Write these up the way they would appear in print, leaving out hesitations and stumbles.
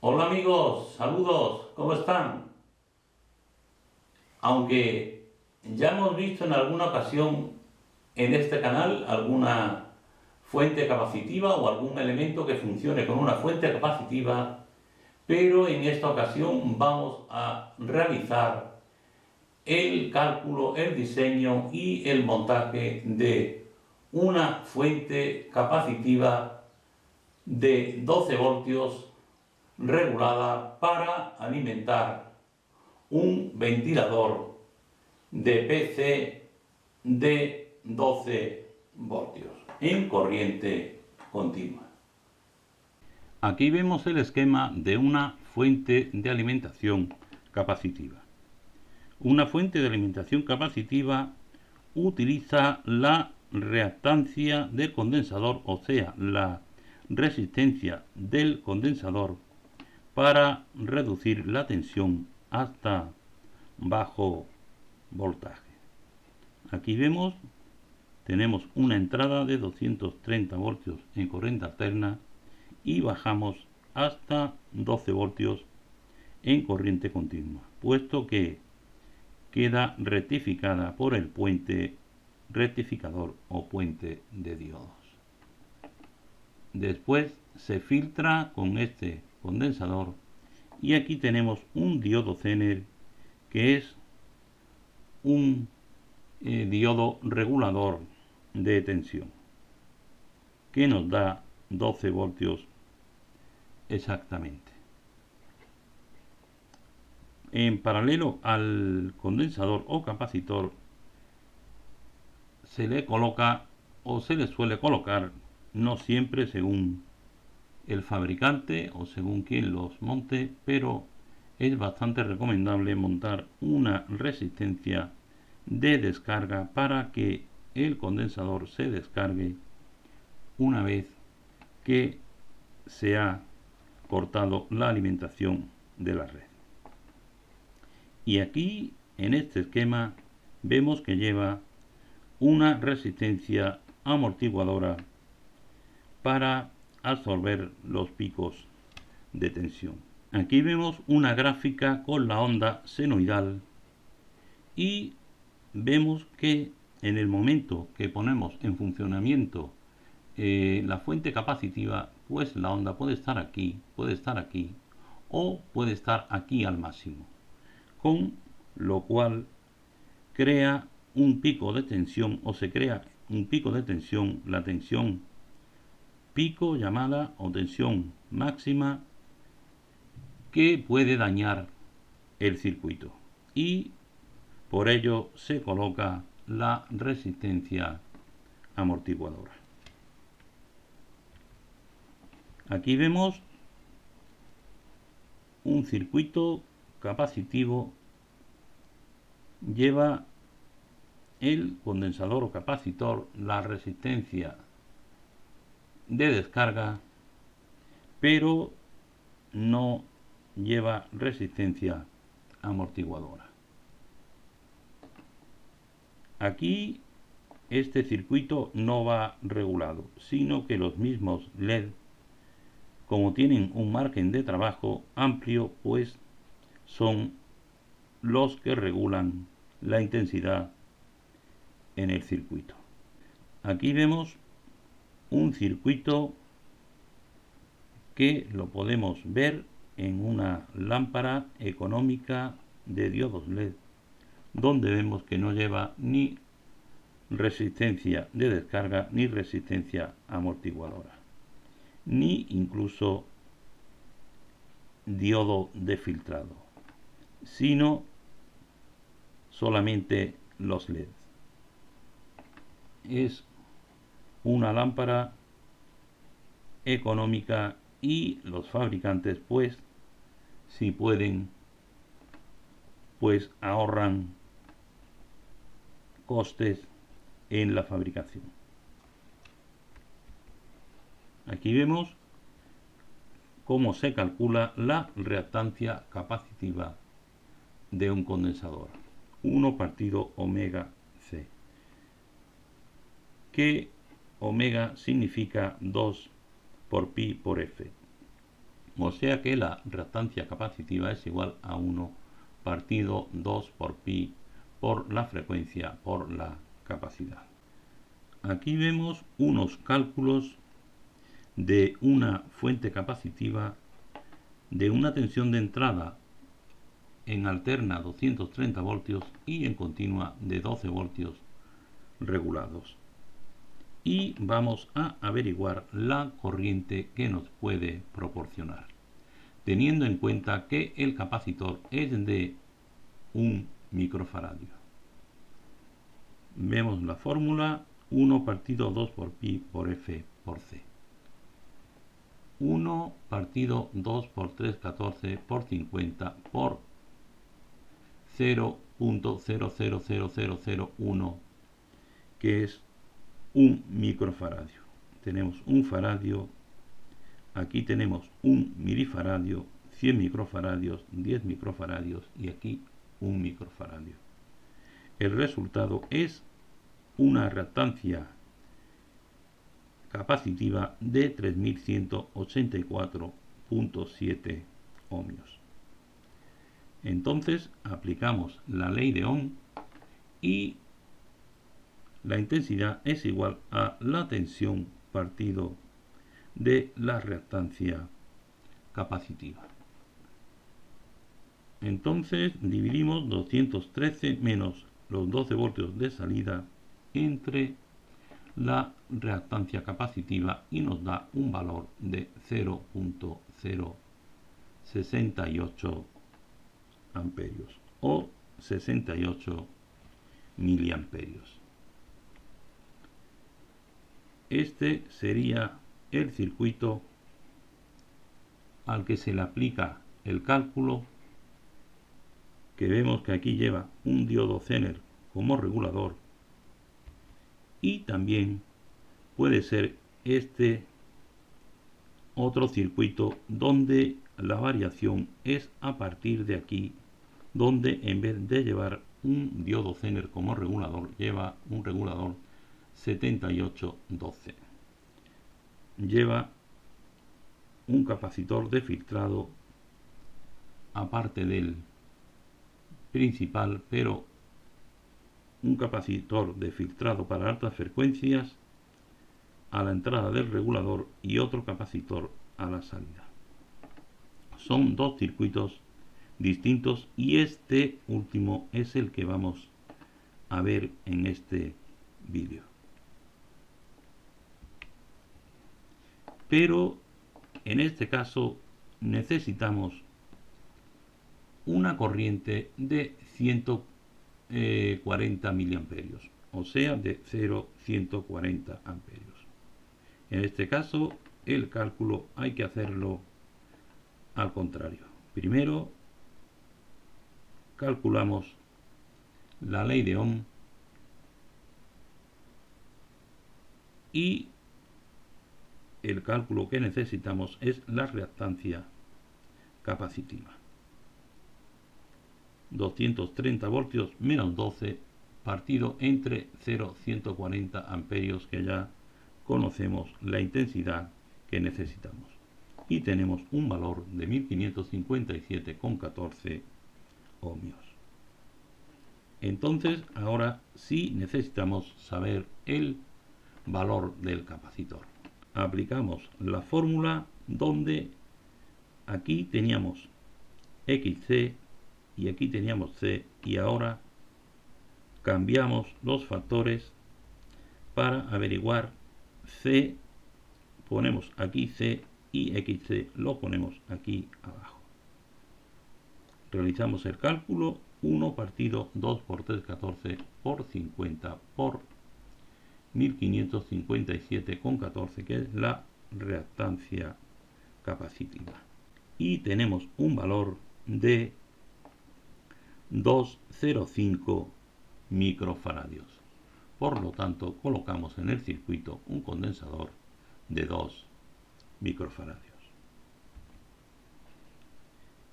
Hola amigos, saludos, ¿cómo están? Aunque ya hemos visto en alguna ocasión en este canal alguna fuente capacitiva o algún elemento que funcione con una fuente capacitiva, pero en esta ocasión vamos a realizar el cálculo, el diseño y el montaje de una fuente capacitiva de 12 voltios regulada para alimentar un ventilador de PC de 12 voltios en corriente continua. Aquí vemos el esquema de una fuente de alimentación capacitiva. Una fuente de alimentación capacitiva utiliza la reactancia del condensador, o sea, la resistencia del condensador, para reducir la tensión hasta bajo voltaje. Aquí vemos, tenemos una entrada de 230 voltios en corriente alterna y bajamos hasta 12 voltios en corriente continua, puesto que queda rectificada por el puente rectificador o puente de diodos. Después se filtra con este condensador y aquí tenemos un diodo Zener, que es un diodo regulador de tensión, que nos da 12 voltios exactamente. En paralelo al condensador o capacitor se le coloca o se le suele colocar, no siempre según el fabricante o según quien los monte, pero es bastante recomendable montar una resistencia de descarga para que el condensador se descargue una vez que se ha cortado la alimentación de la red. Y aquí en este esquema vemos que lleva una resistencia amortiguadora para absorber los picos de tensión. Aquí vemos una gráfica con la onda senoidal y vemos que en el momento que ponemos en funcionamiento la fuente capacitiva, pues la onda puede estar aquí o puede estar aquí al máximo, con lo cual crea un pico de tensión o se crea un pico de tensión, la tensión pico llamada o tensión máxima, que puede dañar el circuito, y por ello se coloca la resistencia amortiguadora. Aquí vemos un circuito capacitivo, lleva el condensador o capacitor la resistencia de descarga, pero no lleva resistencia amortiguadora. Aquí este circuito no va regulado, sino que los mismos LED, como tienen un margen de trabajo amplio, pues son los que regulan la intensidad en el circuito. Aquí vemos un circuito que lo podemos ver en una lámpara económica de diodos LED, donde vemos que no lleva ni resistencia de descarga ni resistencia amortiguadora, ni incluso diodo de filtrado, sino solamente los LED. Es una lámpara económica y los fabricantes, pues, si pueden, pues ahorran costes en la fabricación. Aquí vemos cómo se calcula la reactancia capacitiva de un condensador, 1 partido omega C, que omega significa 2 por pi por F. O sea que la reactancia capacitiva es igual a 1 partido 2 por pi por la frecuencia por la capacidad. Aquí vemos unos cálculos de una fuente capacitiva de una tensión de entrada en alterna 230 voltios y en continua de 12 voltios regulados. Y vamos a averiguar la corriente que nos puede proporcionar, teniendo en cuenta que el capacitor es de 1 microfaradio. Vemos la fórmula: 1 partido 2 por pi por F por C. 1 partido 2 por 314 por 50 por 0.000001, que es 1 microfaradio. Tenemos un faradio, aquí tenemos 1 milifaradio, 100 microfaradios, 10 microfaradios y aquí 1 microfaradio. El resultado es una reactancia capacitiva de 3184.7 ohmios. Entonces aplicamos la ley de Ohm y la intensidad es igual a la tensión partido de la reactancia capacitiva. Entonces dividimos 213 menos los 12 voltios de salida entre la reactancia capacitiva y nos da un valor de 0.068 amperios o 68 miliamperios. Este sería el circuito al que se le aplica el cálculo, que vemos que aquí lleva un diodo Zener como regulador, y también puede ser este otro circuito donde la variación es a partir de aquí, donde en vez de llevar un diodo Zener como regulador, lleva un regulador 7812. Lleva un capacitor de filtrado aparte del principal, pero un capacitor de filtrado para altas frecuencias a la entrada del regulador y otro capacitor a la salida. Son dos circuitos distintos y este último es el que vamos a ver en este vídeo. Pero en este caso necesitamos una corriente de 140 miliamperios, o sea, de 0,140 amperios. En este caso, el cálculo hay que hacerlo al contrario. Primero, calculamos la ley de Ohm y el cálculo que necesitamos es la reactancia capacitiva. 230 voltios menos 12 partido entre 0,140 amperios, que ya conocemos la intensidad que necesitamos. Y tenemos un valor de 1557,14 ohmios. Entonces, ahora sí necesitamos saber el valor del capacitor. Aplicamos la fórmula donde aquí teníamos XC y aquí teníamos C, y ahora cambiamos los factores para averiguar C. Ponemos aquí C y XC lo ponemos aquí abajo. Realizamos el cálculo: 1 partido 2 por 314 por 50 por 1557,14, que es la reactancia capacitiva. Y tenemos un valor de 205 microfaradios. Por lo tanto, colocamos en el circuito un condensador de 2 microfaradios.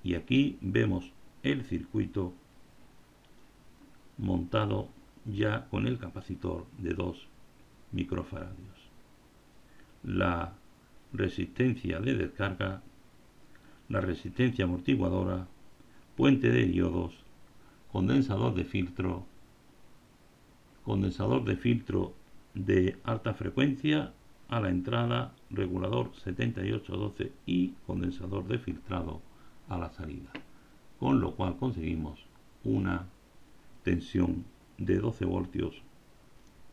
Y aquí vemos el circuito montado ya con el capacitor de 2 microfaradios. La resistencia de descarga la resistencia amortiguadora, puente de diodos, condensador de filtro de alta frecuencia a la entrada, regulador 7812 y condensador de filtrado a la salida, con lo cual conseguimos una tensión de 12 voltios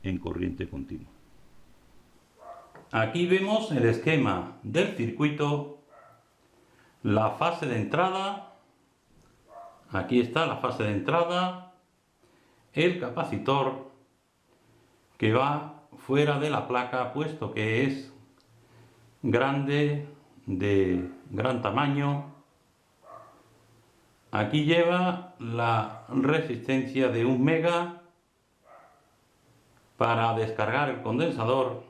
en corriente continua. Aquí vemos el esquema del circuito, la fase de entrada. Aquí está la fase de entrada, el capacitor que va fuera de la placa, puesto que es grande, de gran tamaño. Aquí lleva la resistencia de 1 mega para descargar el condensador,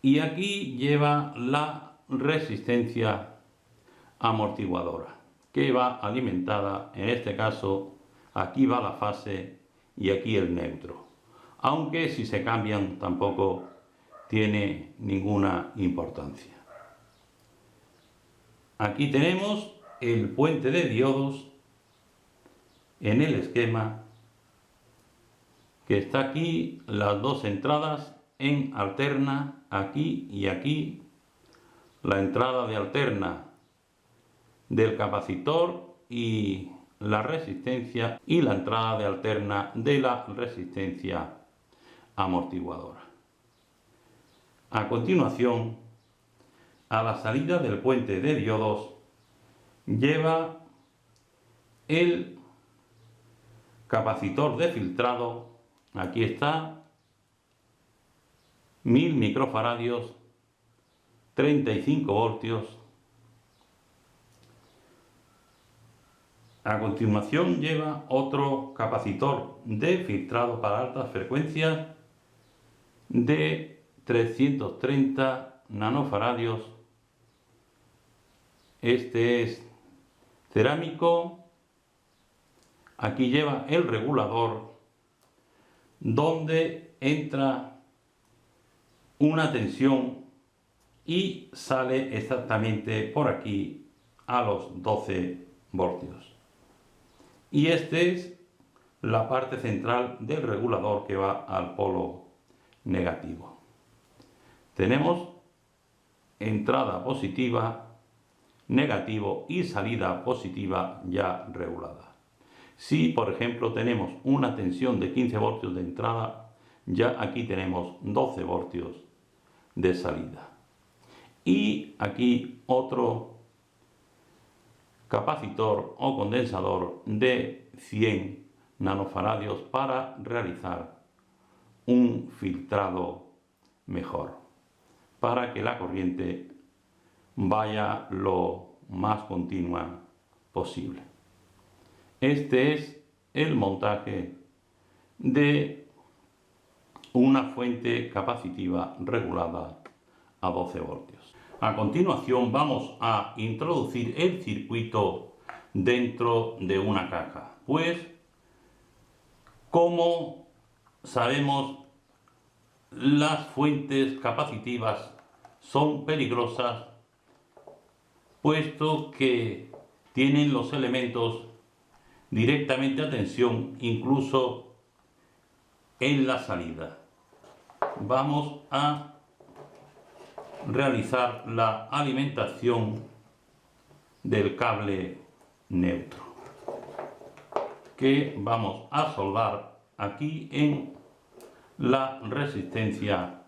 y aquí lleva la resistencia amortiguadora, que va alimentada, en este caso, aquí va la fase y aquí el neutro. Aunque si se cambian tampoco tiene ninguna importancia. Aquí tenemos el puente de diodos en el esquema, que está aquí, las dos entradas en alterna, aquí y aquí, la entrada de alterna del capacitor y la resistencia, y la entrada de alterna de la resistencia amortiguadora. A continuación, a la salida del puente de diodos lleva el capacitor de filtrado. Aquí está, 1000 microfaradios, 35 voltios. A continuación lleva otro capacitor de filtrado para altas frecuencias de 330 nanofaradios. Este es cerámico. Aquí lleva el regulador, donde entra una tensión y sale exactamente por aquí a los 12 voltios. Y este es la parte central del regulador que va al polo negativo. Tenemos entrada positiva, negativo y salida positiva ya regulada. Si por ejemplo tenemos una tensión de 15 voltios de entrada, ya aquí tenemos 12 voltios de salida. Y aquí otro capacitor o condensador de 100 nanofaradios para realizar un filtrado mejor, para que la corriente vaya lo más continua posible. Este es el montaje de una fuente capacitiva regulada a 12 voltios. A continuación vamos a introducir el circuito dentro de una caja. Pues, como sabemos, las fuentes capacitivas son peligrosas, puesto que tienen los elementos directamente a tensión, incluso en la salida. Vamos a realizar la alimentación del cable neutro, que vamos a soldar aquí en la resistencia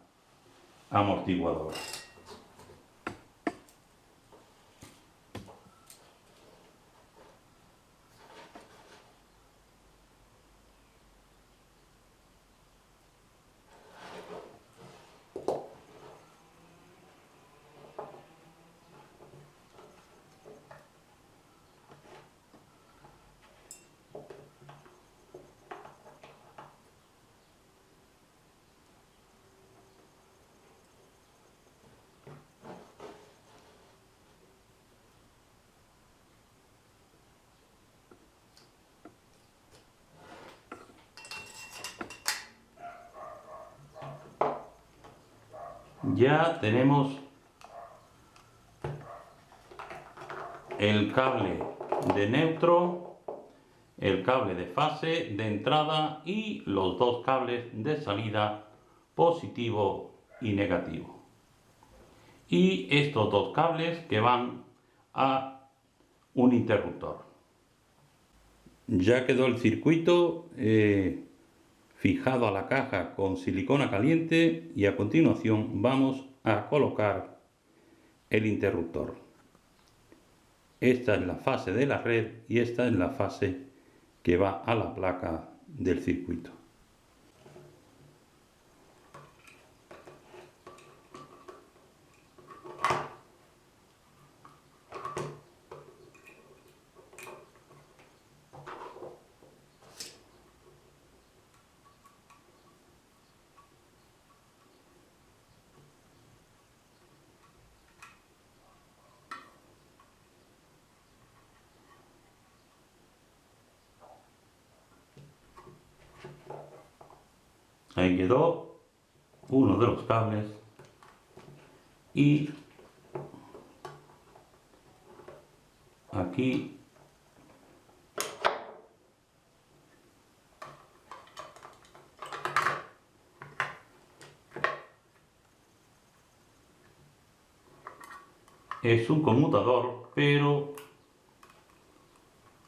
amortiguadora. Ya tenemos el cable de neutro, el cable de fase de entrada y los dos cables de salida positivo y negativo. Y estos dos cables que van a un interruptor. Ya quedó el circuito fijado a la caja con silicona caliente y a continuación vamos a colocar el interruptor. Esta es la fase de la red y esta es la fase que va a la placa del circuito. Ahí quedó uno de los cables y aquí es un conmutador, pero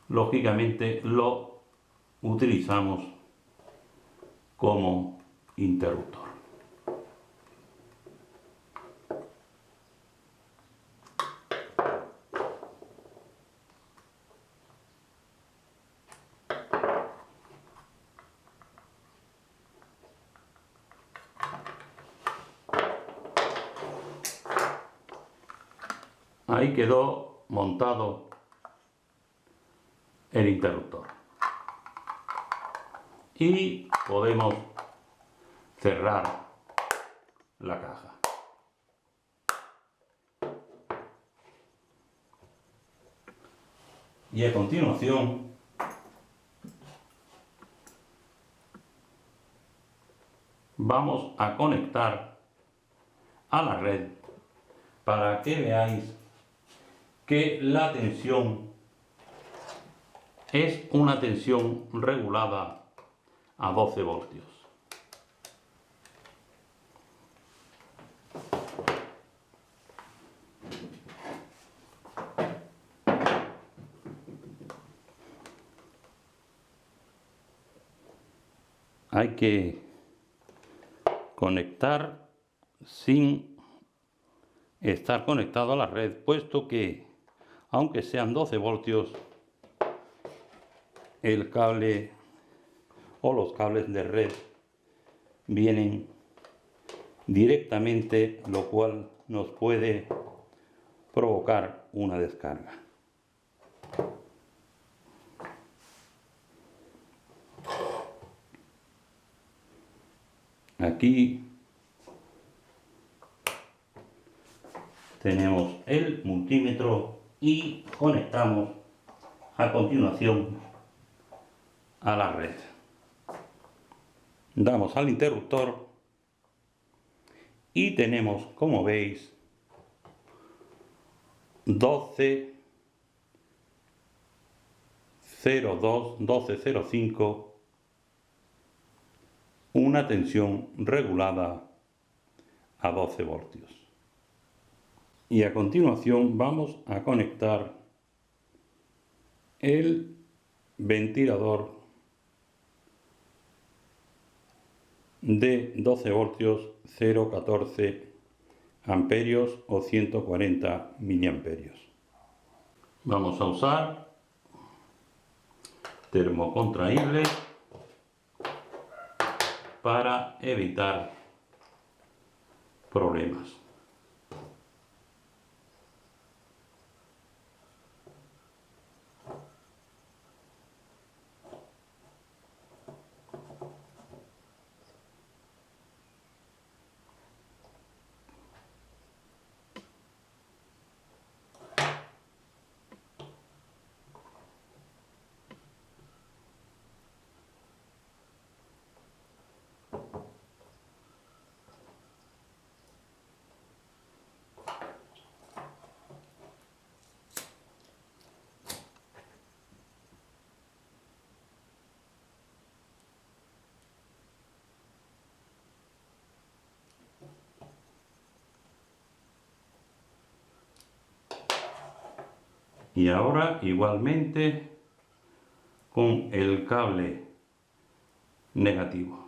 lógicamente lo utilizamos como interruptor. Ahí quedó montado el interruptor y podemos cerrar la caja. Y a continuación vamos a conectar a la red para que veáis que la tensión es una tensión regulada a 12 voltios. Hay que conectar sin estar conectado a la red, puesto que aunque sean 12 voltios, el cable o los cables de red vienen directamente, lo cual nos puede provocar una descarga. Aquí tenemos el multímetro y conectamos a continuación a la red. Damos al interruptor y tenemos, como veis, 12,02, 12,05, una tensión regulada a 12 voltios. Y a continuación vamos a conectar el ventilador de 12 voltios 0,14 amperios o 140 miliamperios. Vamos a usar termocontraíble para evitar problemas. Y ahora igualmente con el cable negativo.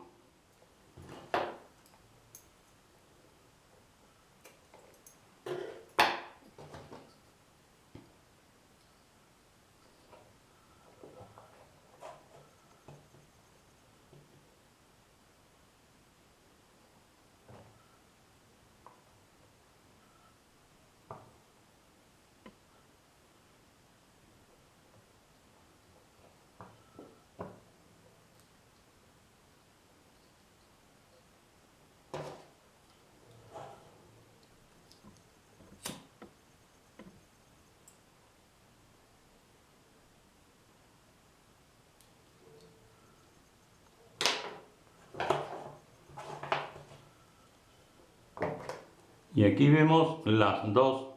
Y aquí vemos las dos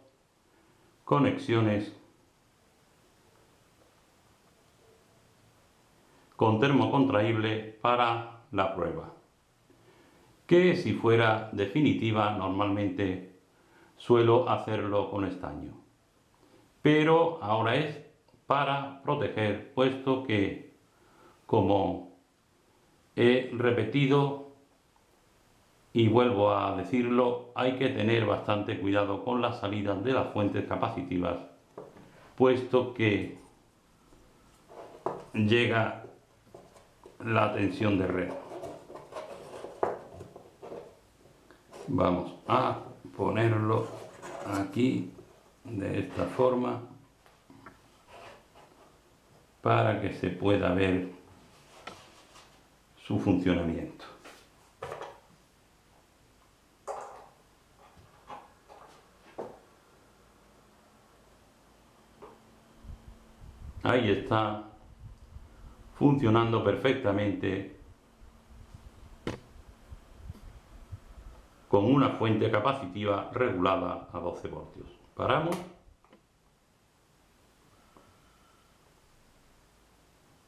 conexiones con termocontraíble para la prueba, que si fuera definitiva normalmente suelo hacerlo con estaño, pero ahora es para proteger, puesto que, como he repetido y vuelvo a decirlo, hay que tener bastante cuidado con las salidas de las fuentes capacitivas, puesto que llega la tensión de red. Vamos a ponerlo aquí de esta forma para que se pueda ver su funcionamiento. Ahí está funcionando perfectamente con una fuente capacitiva regulada a 12 voltios. Paramos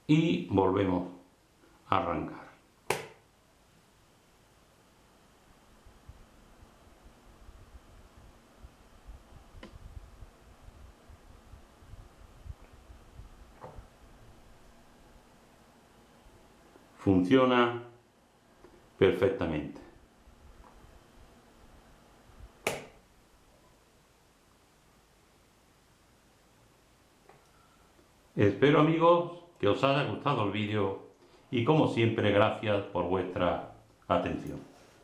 y volvemos a arrancar. Funciona perfectamente. Espero, amigos, que os haya gustado el vídeo y, como siempre, gracias por vuestra atención.